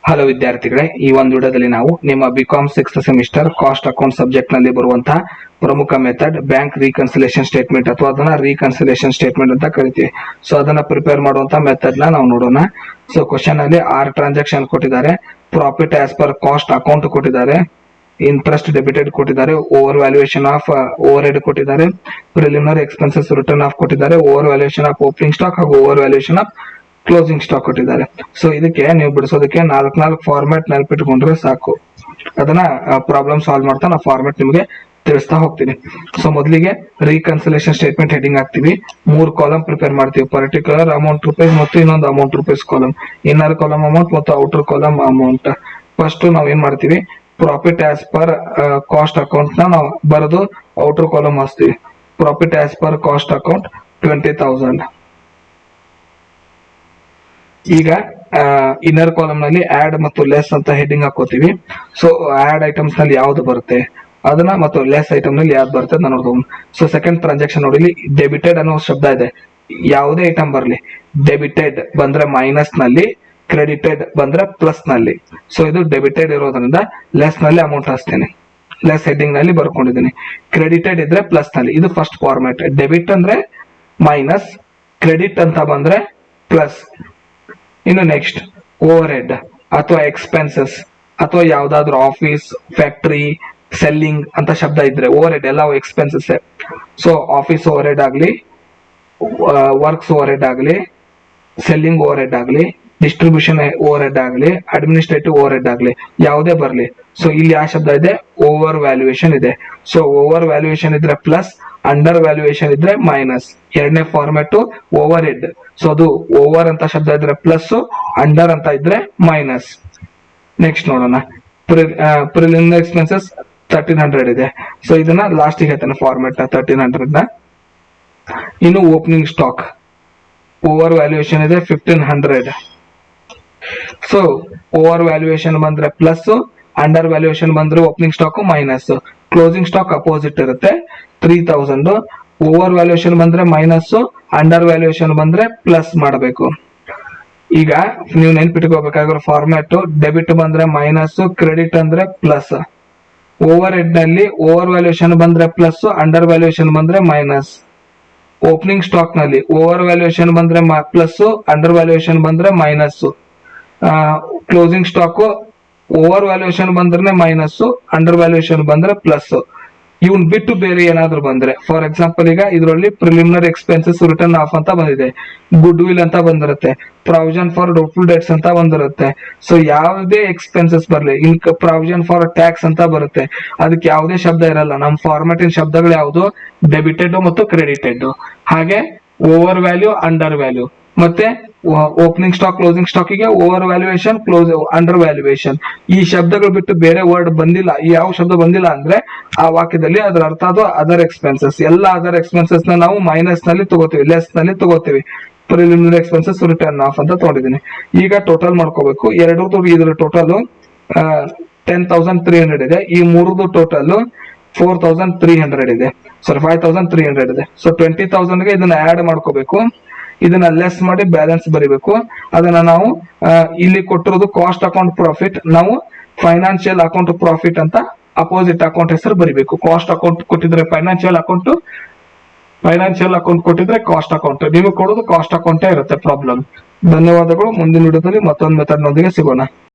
Hello ವಿದ್ಯಾರ್ಥಿಗಳೇ, ಈ ಒಂದು ವಿಡಿಯೋದಲ್ಲಿ ನಾವು ನಿಮ್ಮ BCom 6th semester cost account subject ನಲ್ಲಿ ಬರುವಂತಹ ಪ್ರಮುಖ ಮೆಥಡ್ ಬ್ಯಾಂಕ್ ರೀಕನ್ಸಿಲೇಷನ್ ಸ್ಟೇಟ್ಮೆಂಟ್ ಅಥವಾ ಅದನ್ನ ರೀಕನ್ಸಿಲೇಷನ್ ಸ್ಟೇಟ್ಮೆಂಟ್ ಅಂತ ಕರಿತೀವಿ. ಸೊ ಅದನ್ನ ಪ್ರಿಪೇರ್ ಮಾಡುವಂತ ಮೆಥಡ್ ನ ನಾವು ನೋಡೋಣ. ಸೊ ಕ್ವಶನ್ ಅಲ್ಲಿ 6 ಟ್ರಾನ್ಸಾಕ್ಷನ್ ಕೊಟ್ಟಿದ್ದಾರೆ, profit as per cost account ಕೊಟ್ಟಿದ್ದಾರೆ, ಇಂಟ್ರೆಸ್ಟ್ ಡೆಬಿಟೆಡ್ ಕೊಟ್ಟಿದ್ದಾರೆ, over valuation of overhead ಕೊಟ್ಟಿದ್ದಾರೆ, ಪ್ರಿಲಿಮಿನರಿ ಎಕ್ಸ್ಪೆನ್ಸಸ್ ರಿಟರ್ನ್ ಆಫ್ ಕೊಟ್ಟಿದ್ದಾರೆ, over valuation of opening stock ಹಾಗೂ over valuation of closing stock ಕೊಟ್ಟಿದ್ದಾರೆ. ಸೊ ಇದಕ್ಕೆ ನೀವು ಬಿಡಿಸೋದಕ್ಕೆ 4 ಫಾರ್ಮ್ಯಾಟ್ ನೆನಪಿಟ್ಕೊಂಡ್ರೆ ಸಾಕು. ಅದನ್ನ ಪ್ರಾಬ್ಲಮ್ ಸಾಲ್ವ್ ಮಾಡ್ತಾ ನಾವು ಫಾರ್ಮ್ಯಾಟ್ ನಿಮಗೆ ತಿಳಿಸ್ತಾ ಹೋಗ್ತೀನಿ. ಸೊ ಮೊದಲಿಗೆ ರೀಕನ್ಸಿಲೇಷನ್ ಸ್ಟೇಟ್ಮೆಂಟ್ ಹೆಡಿಂಗ್ ಹಾಕ್ತಿವಿ, 3 ಕಾಲಮ್ ಪ್ರಿಪೇರ್ ಮಾಡ್ತೀವಿ. ಪರ್ಟಿಕ್ಯುಲರ್ ಅಮೌಂಟ್ ರೂಪೀಸ್ ಮತ್ತು ಇನ್ನೊಂದು amount rupees column, inner column amount ಮತ್ತು ಔಟರ್ ಕಾಲಮ್ ಅಮೌಂಟ್. ಫಸ್ಟ್ ನಾವ್ ಏನ್ ಮಾಡ್ತೀವಿ, profit as per cost account ನಾವು ಬರೆದು ಔಟರ್ ಕಾಲಮ್ ಹಾಕ್ತೀವಿ. Profit as per cost account 20,000. ಈಗ ಇನ್ನರ್ ಕಾಲಮ್ ನಲ್ಲಿ ಆಡ್ ಮತ್ತು ಲೆಸ್ ಅಂತ ಹೆಡಿಂಗ್ ಹಾಕೋತೀವಿ. ಸೊ ಆಡ್ ಐಟಮ್ಸ್ ನಲ್ಲಿ ಯಾವ್ದು ಬರುತ್ತೆ ಅದನ್ನ ಮತ್ತು ಲೆಸ್ ಐಟಮ್ ನಲ್ಲಿ ಯಾವ್ದು ಬರುತ್ತೆ ಅಂತ ನೋಡ್ಬೋದು. ಸೊ ಸೆಕೆಂಡ್ ಟ್ರಾನ್ಸಾಕ್ಷನ್ ನೋಡಿ, ಡೆಬಿಟೆಡ್ ಅನ್ನೋ ಶಬ್ದ ಇದೆ. ಯಾವುದೇ ಐಟಮ್ ಬರಲಿ, ಡೆಬಿಟೆಡ್ ಬಂದ್ರೆ ಮೈನಸ್ ನಲ್ಲಿ, ಕ್ರೆಡಿಟೆಡ್ ಬಂದ್ರೆ ಪ್ಲಸ್ ನಲ್ಲಿ. ಸೊ ಇದು ಡೆಬಿಟೆಡ್ ಇರೋದ್ರಿಂದ ಲೆಸ್ ನಲ್ಲಿ ಅಮೌಂಟ್ ಹಾಕ್ತೇನೆ, ಲೆಸ್ ಹೆಡಿಂಗ್ ನಲ್ಲಿ ಬರ್ಕೊಂಡಿದ್ದೀನಿ. ಕ್ರೆಡಿಟೆಡ್ ಇದ್ರೆ ಪ್ಲಸ್ ನಲ್ಲಿ. ಇದು ಫಸ್ಟ್ ಫಾರ್ಮ್ಯಾಟ್. ಡೆಬಿಟ್ ಅಂದ್ರೆ ಮೈನಸ್, ಕ್ರೆಡಿಟ್ ಅಂತ ಬಂದ್ರೆ ಪ್ಲಸ್. ಇನ್ನು ನೆಕ್ಸ್ಟ್ ಓವರ್ ಹೆಡ್ ಅಥವಾ ಎಕ್ಸ್ಪೆನ್ಸಸ್ ಅಥವಾ ಯಾವ್ದಾದ್ರು ಆಫೀಸ್, ಫ್ಯಾಕ್ಟರಿ, ಸೆಲ್ಲಿಂಗ್ ಅಂತ ಶಬ್ದ ಇದ್ರೆ ಓವರ್ ಹೆಡ್ ಎಲ್ಲ expenses. So office over head ಆಗ್ಲಿ, ವರ್ಕ್ಸ್ ಓವರ್ ಹೆಡ್ ಆಗ್ಲಿ, ಸೆಲ್ಲಿಂಗ್ ಓವರ್ ಹೆಡ್ ಆಗ್ಲಿ, ಡಿಸ್ಟ್ರಿಬ್ಯೂಷನ್ ಓವರ್ ಹೆಡ್ ಆಗ್ಲಿ, ಅಡ್ಮಿನಿಸ್ಟ್ರೇಟಿವ್ ಓವರ್ ಹೆಡ್ ಆಗ್ಲಿ, ಯಾವುದೇ ಬರ್ಲಿ. ಸೊ ಇಲ್ಲಿ ಯಾವ ಶಬ್ದ ಇದೆ, ಓವರ್ ವ್ಯಾಲ್ಯೂಯೇಷನ್ ಇದೆ. ಸೊ ಓವರ್ ವ್ಯಾಲ್ಯೂಯೇಷನ್ ಇದ್ರೆ ಪ್ಲಸ್, ಅಂಡರ್ ವ್ಯಾಲ್ಯೂಯೇಷನ್ ಇದ್ರೆ ಮೈನಸ್. ಎರಡನೇ ಫಾರ್ಮ್ಯಾಟ್ ಓವರ್ ಹೆಡ್. ಸೊ ಅದು ಓವರ್ ಅಂತ ಶಬ್ದ ಇದ್ರೆ ಪ್ಲಸ್, ಅಂಡರ್ ಅಂತ ಇದ್ರೆ ಮೈನಸ್. ನೆಕ್ಸ್ಟ್ ನೋಡೋಣ, ಪ್ರಿಲಿಮಿನರಿ ಎಕ್ಸ್ಪೆನ್ಸಸ್ 1300 ಇದೆ. ಸೊ ಇದನ್ನ ಲಾಸ್ಟ್ ಗೆ ಹೇಳ್ತಾನೆ ಫಾರ್ಮ್ಯಾಟ್ 1300 ನ. ಇನ್ನು ಓಪನಿಂಗ್ ಸ್ಟಾಕ್ ಓವರ್ ವ್ಯಾಲ್ಯೂಯೇಷನ್ ಇದೆ 1500. ಸೊ ಓವರ್ ವ್ಯಾಲ್ಯೂಯೇಷನ್ ಬಂದ್ರೆ ಪ್ಲಸ್, ಅಂಡರ್ ವ್ಯಾಲ್ಯೂಯೇಷನ್ ಬಂದ್ರೆ opening stock minus. Closing stock opposite ಇರುತ್ತೆ 3000. ಓವರ್ ವ್ಯಾಲ್ಯೂಯೇಷನ್ ಬಂದ್ರೆ ಮೈನಸ್, ಅಂಡರ್ ವ್ಯಾಲ್ಯೂಯೇಷನ್ ಬಂದ್ರೆ ಪ್ಲಸ್ ಮಾಡಬೇಕು. ಈಗ ನೀವು ನೆನ್ಪಿಟ್ಕೋಬೇಕಾಗಿರೋ ಫಾರ್ಮ್ಯಾಟ್, ಡೆಬಿಟ್ ಬಂದ್ರೆ ಮೈನಸ್, ಕ್ರೆಡಿಟ್ ಅಂದ್ರೆ ಪ್ಲಸ್. ಓವರ್ ಹೆಡ್ ನಲ್ಲಿ ಓವರ್ ವ್ಯಾಲ್ಯೂಯೇಷನ್ ಬಂದ್ರೆ ಪ್ಲಸ್, ಅಂಡರ್ ವ್ಯಾಲ್ಯೂಯೇಷನ್ ಬಂದ್ರೆ ಮೈನಸ್. ಓಪನಿಂಗ್ ಸ್ಟಾಕ್ ನಲ್ಲಿ ಓವರ್ ವ್ಯಾಲ್ಯೂಯೇಷನ್ ಬಂದ್ರೆ ಪ್ಲಸ್, ಅಂಡರ್ ವ್ಯಾಲ್ಯೂಯೇಷನ್ ಬಂದ್ರೆ minus. Closing stock over valuation ಬಂದ್ರೆ ಮೈನಸ್, ಅಂಡರ್ ವ್ಯಾಲ್ಯೂಯೇಷನ್ ಬಂದ್ರೆ ಪ್ಲಸ್. ಇವನ್ ಬಿಟ್ಟು ಬೇರೆ ಏನಾದ್ರು ಬಂದ್ರೆ, ಫಾರ್ ಎಕ್ಸಾಂಪಲ್ ಈಗ ಇದರಲ್ಲಿ ಪ್ರಿಲಿಮಿನರಿ ಎಕ್ಸ್ಪೆನ್ಸಸ್ ರಿಟರ್ನ್ ಆಫ್ ಅಂತ ಬಂದಿದೆ, ಗುಡ್ ವಿಲ್ ಅಂತ ಬಂದಿರುತ್ತೆ, ಪ್ರಾವಿಷನ್ ಫಾರ್ ಡೌಟ್ಫುಲ್ ಡೆಟ್ಸ್ ಅಂತ ಬಂದಿರುತ್ತೆ. ಸೊ ಯಾವುದೇ ಎಕ್ಸ್ಪೆನ್ಸಸ್ ಬರ್ಲಿ, ಪ್ರಾವಿಷನ್ ಫಾರ್ ಟ್ಯಾಕ್ಸ್ ಅಂತ ಬರುತ್ತೆ, ಅದಕ್ಕೆ ಯಾವುದೇ ಶಬ್ದ ಇರಲ್ಲ. ನಮ್ಮ ಫಾರ್ಮ್ಯಾಟಿನ ಶಬ್ದಗಳು ಯಾವುದು, ಡೆಬಿಟೆಡ್ ಮತ್ತು ಕ್ರೆಡಿಟೆಡ್. ಹಾಗೆ ಓವರ್ ವ್ಯಾಲ್ಯೂ, ಅಂಡರ್ ವ್ಯಾಲ್ಯೂ, ಮತ್ತೆ ಓಪನಿಂಗ್ ಸ್ಟಾಕ್, ಕ್ಲೋಸಿಂಗ್ ಸ್ಟಾಕ್ ಗೆ ಓವರ್ ವ್ಯಾಲ್ಯೂಯೇಷನ್, ಅಂಡರ್ ವ್ಯಾಲ್ಯೂಯೇಷನ್. ಈ ಶಬ್ದಗಳು ಬಿಟ್ಟು ಬೇರೆ ವರ್ಡ್ ಬಂದಿಲ್ಲ, ಯಾವ ಶಬ್ದ ಬಂದಿಲ್ಲ ಅಂದ್ರೆ ಆ ವಾಕ್ಯದಲ್ಲಿ ಅದರ ಅರ್ಥ ಅದು ಅದರ್ ಎಕ್ಸ್ಪೆನ್ಸಸ್. ಎಲ್ಲ ಅದರ್ ಎಕ್ಸ್ಪೆನ್ಸಸ್ ನ ನಾವು ಮೈನಸ್ ನಲ್ಲಿ ತಗೋತೀವಿ, ಲೆಸ್ ನಲ್ಲಿ ತಗೋತೀವಿ. ಪ್ರಿಲಿಮಿನರಿ ಎಕ್ಸ್ಪೆನ್ಸಸ್ ರಿಟರ್ನ್ ಆಫ್ ಅಂತ ತಗೊಂಡಿದ್ದೀನಿ. ಈಗ ಟೋಟಲ್ ಮಾಡ್ಕೋಬೇಕು. ಇದ್ರ ಟೋಟಲ್ 10,300 ಇದೆ. ಈ ಮೂರದು ಟೋಟಲ್ 4,300 ಇದೆ. ಸಾರಿ 5,300 ಇದೆ. ಸೊ 20,000 ಗೆ ಇದನ್ನ ಆಡ್ ಮಾಡ್ಕೋಬೇಕು. ಇದನ್ನ ಲೆಸ್ ಮಾಡಿ ಬ್ಯಾಲೆನ್ಸ್ ಬರೀಬೇಕು. ಅದನ್ನ ನಾವು ಇಲ್ಲಿ ಕೊಟ್ಟಿರೋದು ಕಾಸ್ಟ್ ಅಕೌಂಟ್ ಪ್ರಾಫಿಟ್, ನಾವು ಫೈನಾನ್ಷಿಯಲ್ ಅಕೌಂಟ್ ಪ್ರಾಫಿಟ್ ಅಂತ ಅಪೋಸಿಟ್ ಅಕೌಂಟ್ ಹೆಸರು ಬರೀಬೇಕು. ಕಾಸ್ಟ್ ಅಕೌಂಟ್ ಕೊಟ್ಟಿದ್ರೆ ಫೈನಾನ್ಷಿಯಲ್ ಅಕೌಂಟ್ ಕೊಟ್ಟಿದ್ರೆ ಕಾಸ್ಟ್ ಅಕೌಂಟ್. ನೀವು ಕೊಡೋದು ಕಾಸ್ಟ್ ಅಕೌಂಟೇ ಇರುತ್ತೆ ಪ್ರಾಬ್ಲಮ್. ಧನ್ಯವಾದಗಳು. ಮುಂದಿನ ವಿಡಿಯೋದಲ್ಲಿ ಮತ್ತೊಂದು ಮೆಥಡ್ ನೊಂದಿಗೆ ಸಿಗೋಣ.